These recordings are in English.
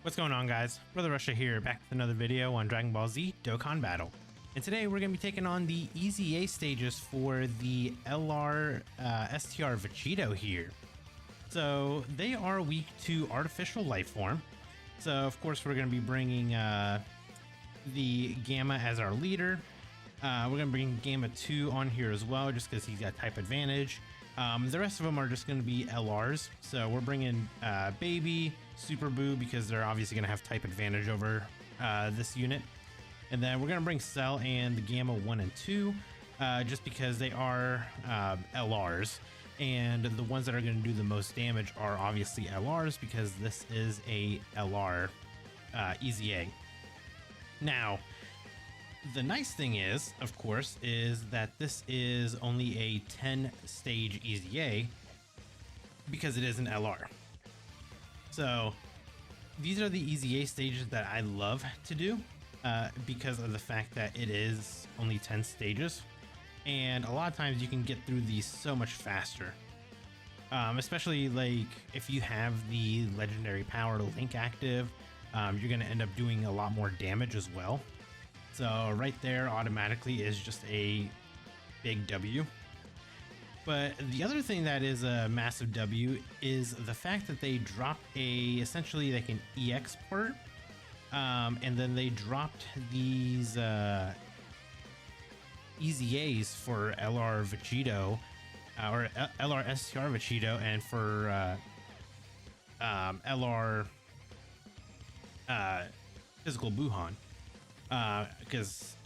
What's going on, guys? Brother Russia here, back with another video on Dragon Ball Z Dokkan Battle. And today we're going to be taking on the EZA stages for the STR VEGITO here. So they are weak to artificial life form. So of course we're going to be bringing the Gamma as our leader. We're going to bring Gamma 2 on here as well, just because he's got type advantage. The rest of them are just going to be LRs. So we're bringing Baby, Super Boo, because they're obviously going to have type advantage over this unit. And then we're going to bring Cell and the Gamma 1 and 2, just because they are LRs. And the ones that are going to do the most damage are obviously LRs, because this is a LR EZA. Now, the nice thing is, of course, is that this is only a 10-stage EZA because it is an LR. So these are the EZA stages that I love to do because of the fact that it is only 10 stages. And a lot of times you can get through these so much faster. Especially like if you have the legendary power Link active, you're going to end up doing a lot more damage as well. So right there automatically is just a big W. But the other thing that is a massive W is the fact that they dropped essentially like an EX part. And then they dropped these EZAs for LR VEGITO or LR STR VEGITO, and for LR Physical Buhan. Because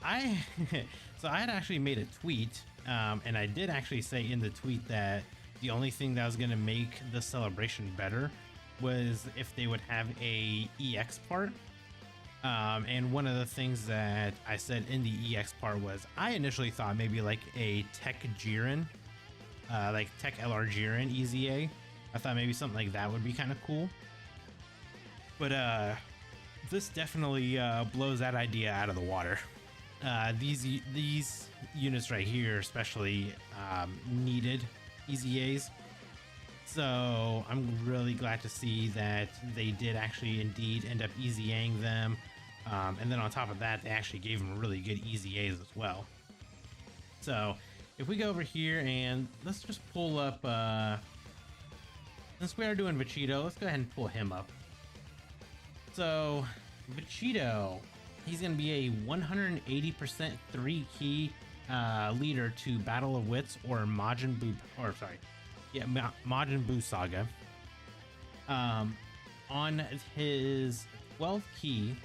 I had actually made a tweet, and I did actually say in the tweet that the only thing that was going to make the celebration better was if they would have a EX part. And one of the things that I said in the EX part was I initially thought maybe like a Tech Jiren, like Tech LR Jiren EZA. I thought maybe something like that would be kind of cool. But this definitely blows that idea out of the water. These units right here especially needed EZAs. So I'm really glad to see that they did actually indeed end up EZAing them. And then on top of that, they actually gave them really good EZAs as well. So if we go over here and let's just pull up, since we are doing VEGITO, let's go ahead and pull him up. So VEGITO, he's going to be a 180% 3-key leader to Battle of Wits or Majin Buu, or sorry, yeah, Majin Buu Saga. On his 12th key,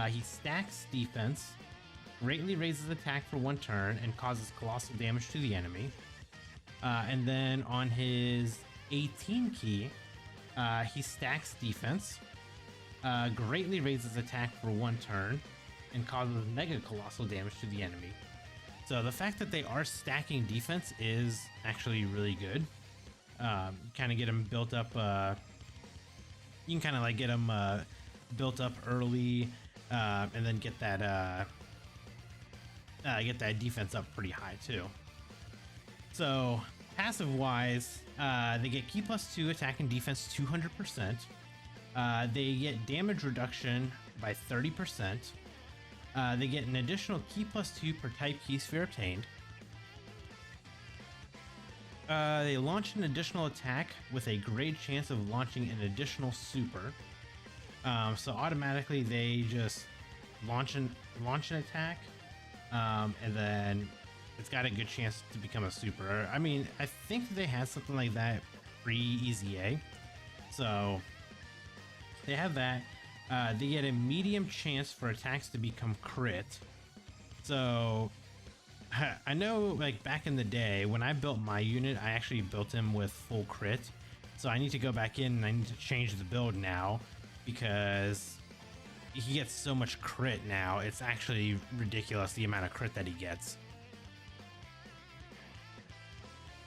he stacks defense, greatly raises attack for 1 turn, and causes colossal damage to the enemy. And then on his 18th key, he stacks defense, greatly raises attack for 1 turn, and causes mega colossal damage to the enemy. So the fact that they are stacking defense is actually really good. Kind of get them built up. You can kind of like get them built up early, and then get that defense up pretty high too. So passive wise, they get key +2 attack and defense 200%. They get damage reduction by 30%. They get an additional key +2 per type key sphere obtained. They launch an additional attack with a great chance of launching an additional super. So automatically they just launch an attack, and then it's got a good chance to become a super. I mean, I think they had something like that pre-EZA. So they have that. They get a medium chance for attacks to become crit. So I know, like back in the day when I built my unit, I actually built him with full crit. So I need to go back in and I need to change the build now, because he gets so much crit now. It's actually ridiculous the amount of crit that he gets.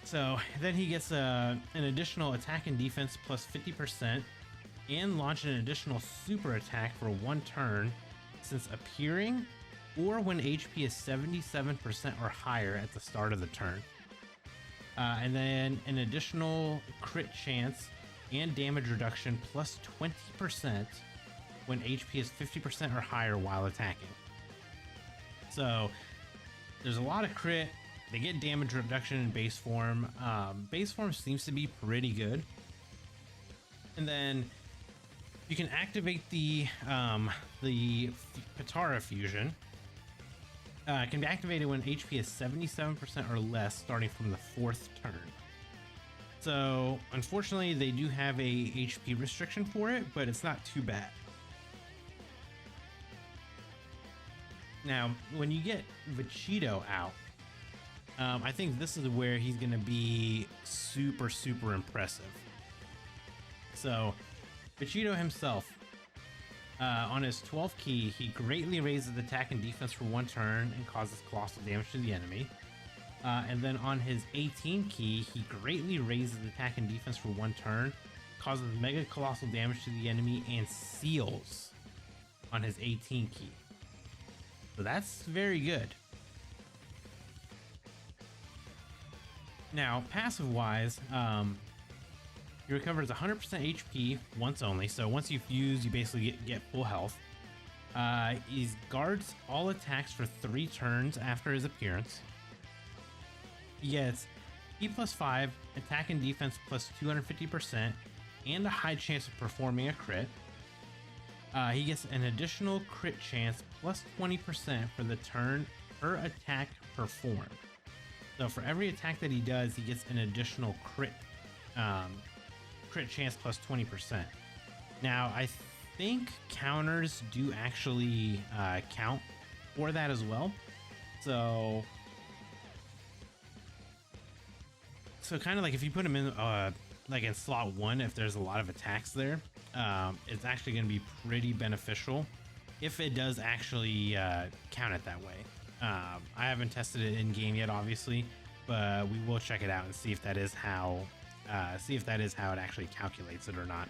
So then he gets an additional attack and defense plus 50%, and launch an additional super attack for 1 turn since appearing, or when HP is 77% or higher at the start of the turn. And then an additional crit chance and damage reduction plus 20% when HP is 50% or higher while attacking. So there's a lot of crit. They get damage reduction in base form. Base form seems to be pretty good. And then you can activate the Patara fusion. It can be activated when HP is 77% or less starting from the 4th turn. So unfortunately they do have a HP restriction for it, but it's not too bad. Now, when you get VEGITO out, I think this is where he's going to be super, super impressive. So, VEGITO himself, on his 12th key, he greatly raises attack and defense for 1 turn and causes colossal damage to the enemy. And then on his 18th key, he greatly raises attack and defense for 1 turn, causes mega colossal damage to the enemy, and seals on his 18th key. So that's very good. Now, passive wise, he recovers 100% HP once only. So once you fuse, you basically get full health. He guards all attacks for 3 turns after his appearance. He gets E plus 5, attack and defense plus 250%, and a high chance of performing a crit. He gets an additional crit chance plus 20% for the turn per attack performed. So for every attack that he does, he gets an additional crit chance plus 20%. Now, I think counters do actually count for that as well. So kind of like if you put him in like in slot 1, if there's a lot of attacks there, it's actually going to be pretty beneficial if it does actually count it that way. I haven't tested it in game yet, obviously, but we will check it out and see if that is how it actually calculates it or not.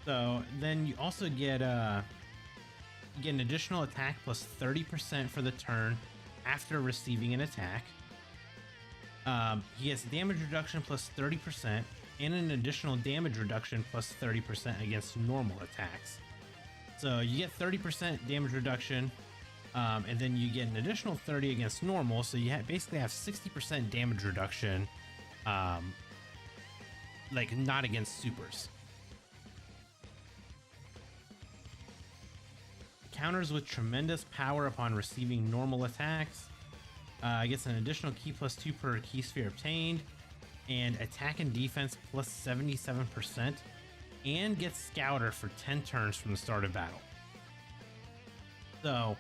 So then you also get an additional attack plus 30% for the turn after receiving an attack. He gets damage reduction plus 30% and an additional damage reduction plus 30% against normal attacks. So you get 30% damage reduction, and then you get an additional 30 against normal. So you basically have 60% damage reduction, like not against supers. Counters with tremendous power upon receiving normal attacks. Gets an additional key plus 2 per key sphere obtained, and attack and defense plus 77%, and gets Scouter for 10 turns from the start of battle. So,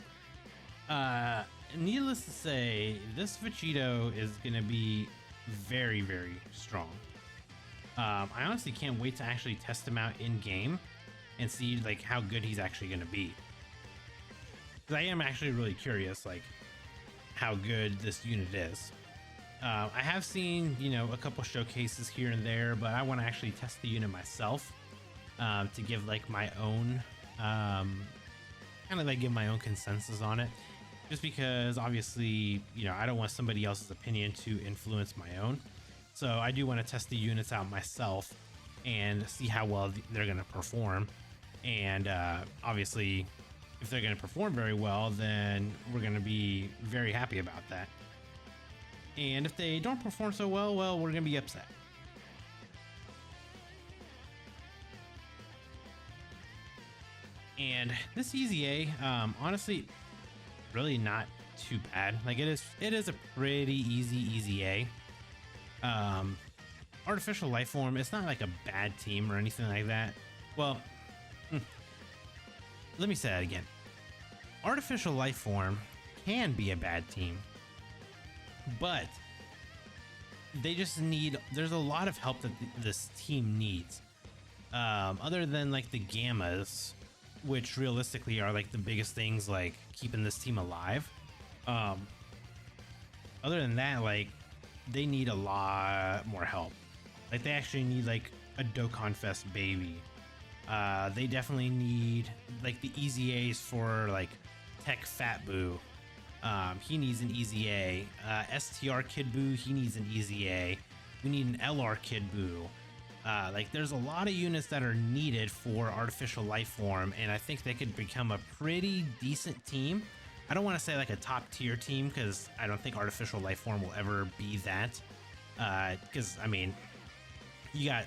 needless to say, this VEGITO is going to be very, very strong. I honestly can't wait to actually test him out in game and see like how good he's actually going to be. Because I am actually really curious, like how good this unit is. I have seen, a couple showcases here and there, but I want to actually test the unit myself to give like my own, give my own consensus on it. Just because obviously, I don't want somebody else's opinion to influence my own. So I do want to test the units out myself and see how well they're going to perform. And obviously, if they're going to perform very well, then we're going to be very happy about that. And if they don't perform so well, we're going to be upset. And this EZA, honestly, really not too bad. Like it is a pretty easy EZA. Artificial life form, it's not like a bad team or anything like that. Well, let me say that again. Artificial life form can be a bad team, but they just there's a lot of help that this team needs. Other than like the gammas, which realistically are like the biggest things like keeping this team alive. Other than that, like they need a lot more help. Like they actually need like a Dokkan Fest baby. They definitely need like the EZAs for like Tech Fat Boo. He needs an EZA. STR Kid Boo, he needs an EZA. We need an LR Kid Boo. Like there's a lot of units that are needed for artificial life form, and I think they could become a pretty decent team. I don't want to say like a top tier team, because I don't think artificial life form will ever be that. Because I mean, you got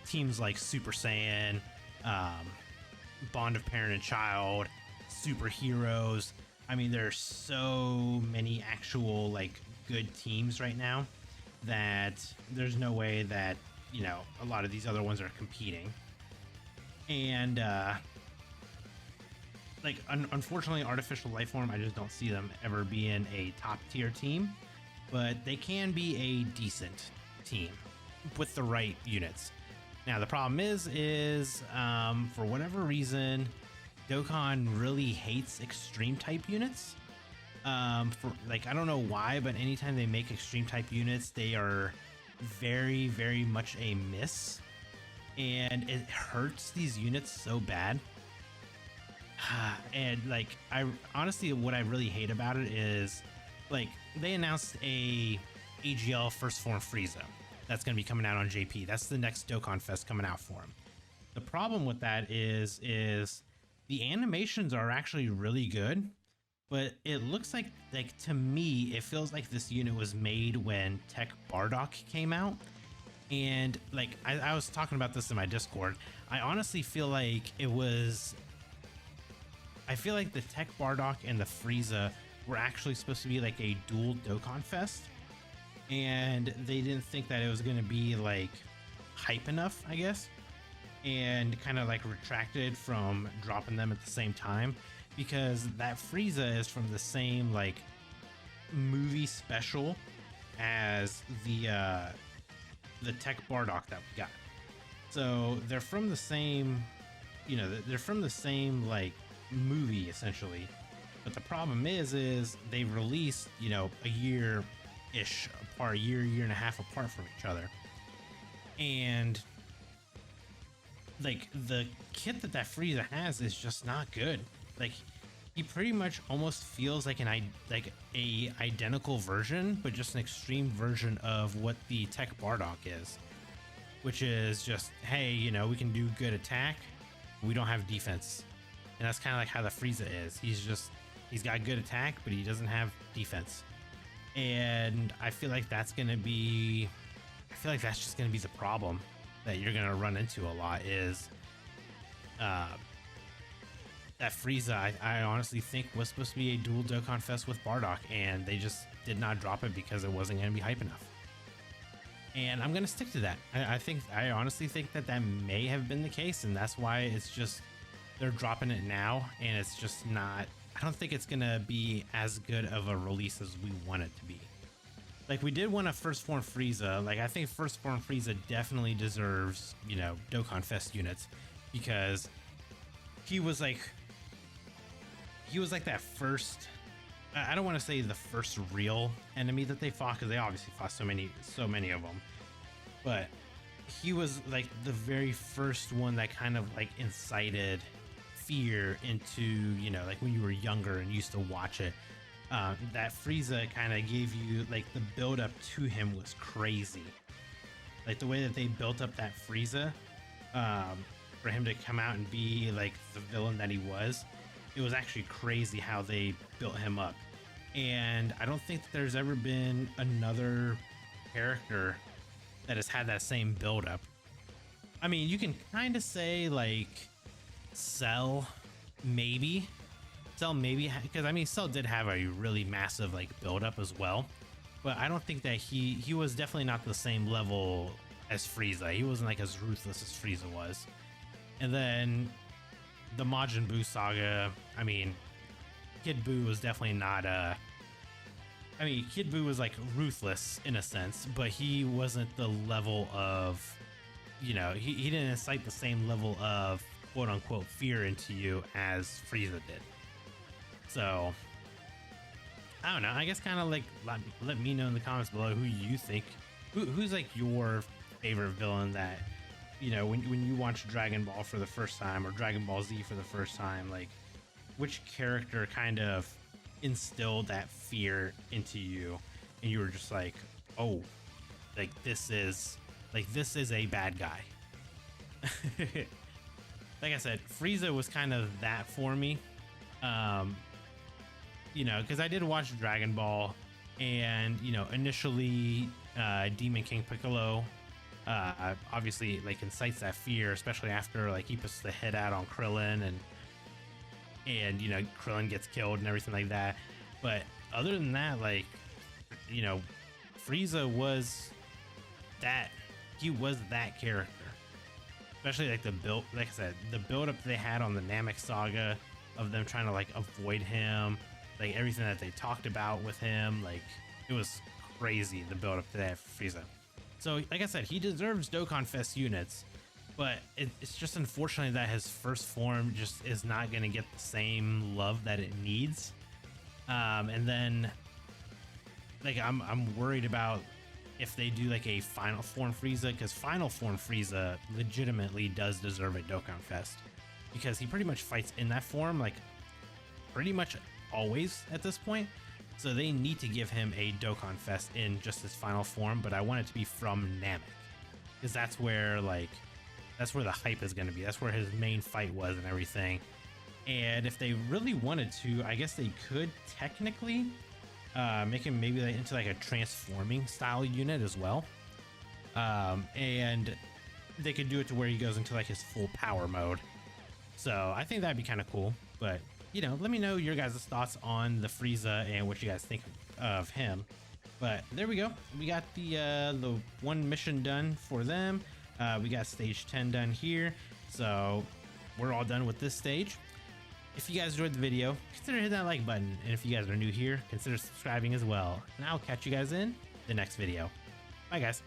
teams like Super Saiyan, Bond of Parent and Child, superheroes. I mean, there's so many actual like good teams right now that there's no way that, you know, a lot of these other ones are competing. And like unfortunately, artificial life form, I just don't see them ever being a top tier team, but they can be a decent team with the right units. Now the problem is for whatever reason, Dokkan really hates extreme type units. For like, I don't know why, but anytime they make extreme type units, they are very, very much a miss, and it hurts these units so bad. And like, I honestly, what I really hate about it is, like, they announced a AGL First Form Frieza that's going to be coming out on JP. That's the next Dokkan Fest coming out for him. The problem with that is the animations are actually really good, but it looks like to me, it feels like this unit was made when Tech Bardock came out. And like, I was talking about this in my Discord. I honestly feel like I feel like the Tech Bardock and the Frieza were actually supposed to be like a dual Dokkan Fest, and they didn't think that it was going to be like hype enough, I guess, and kind of like retracted from dropping them at the same time, because that Frieza is from the same like movie special as the Tech Bardock that we got. So they're from the same, you know, they're from the same like movie essentially. But the problem is they released, you know, a year-ish apart, year and a half apart from each other. And like the kit that Frieza has is just not good. Like, he pretty much almost feels like a identical version, but just an extreme version of what the Tech Bardock is, which is just, hey, you know, we can do good attack, we don't have defense. And that's kind of like how the Frieza is. He's got good attack, but he doesn't have defense. And I feel like that's just gonna be the problem that you're gonna run into a lot, is that Frieza, I honestly think was supposed to be a dual Dokkan Fest with Bardock, and they just did not drop it because it wasn't going to be hype enough. And I'm going to stick to that. I honestly think that may have been the case, and that's why it's just, they're dropping it now, and it's just not, I don't think it's going to be as good of a release as we want it to be. Like, we did want a First Form Frieza. Like, I think First Form Frieza definitely deserves, you know, Dokkan Fest units, because he was like that first, I don't want to say the first real enemy that they fought, because they obviously fought so many of them, but he was like the very first one that kind of like incited fear into, you know, like when you were younger and used to watch it. That Frieza kind of gave you like, the build up to him was crazy. Like the way that they built up that Frieza, for him to come out and be like the villain that he was, it was actually crazy how they built him up. And I don't think that there's ever been another character that has had that same build up. I mean, you can kind of say like Cell, maybe, because I mean, Cell did have a really massive like build up as well, but I don't think that he was definitely not the same level as Frieza. He wasn't like as ruthless as Frieza was. And then the Majin Buu saga, I mean, Kid Buu was definitely not I mean, Kid Buu was like ruthless in a sense, but he wasn't the level of, you know, he didn't incite the same level of quote unquote fear into you as Frieza did. So I don't know, I guess kind of like let me know in the comments below who you think, who's like your favorite villain that, you know, when you watch Dragon Ball for the first time, or Dragon Ball Z for the first time, like which character kind of instilled that fear into you and you were just like, oh, like this is a bad guy. like I said, Frieza was kind of that for me. You know, because I did watch Dragon Ball, and you know, initially Demon King Piccolo obviously like incites that fear, especially after like he puts the head out on Krillin, and you know, Krillin gets killed and everything like that. But other than that, like, you know, Frieza was that, he was that character. Especially like the build, like I said, the build up they had on the Namek saga of them trying to like avoid him, like everything that they talked about with him, like it was crazy, the build up to that for Frieza. So like I said, he deserves Dokkan Fest units, but it's just unfortunately that his first form just is not going to get the same love that it needs. And then like I'm worried about if they do like a final form Frieza, because final form Frieza legitimately does deserve a Dokkan Fest, because he pretty much fights in that form like pretty much always at this point. So they need to give him a Dokkan Fest in just his final form, but I want it to be from Namek, because that's where like that's where the hype is going to be. That's where his main fight was and everything. And if they really wanted to, I guess they could technically make him maybe like into like a transforming style unit as well. And they could do it to where he goes into like his full power mode. So I think that'd be kind of cool. But you know, let me know your guys' thoughts on the Frieza and what you guys think of him. But there we go. We got the one mission done for them. We got stage 10 done here. So we're all done with this stage. If you guys enjoyed the video, consider hitting that like button. And if you guys are new here, consider subscribing as well. And I'll catch you guys in the next video. Bye guys.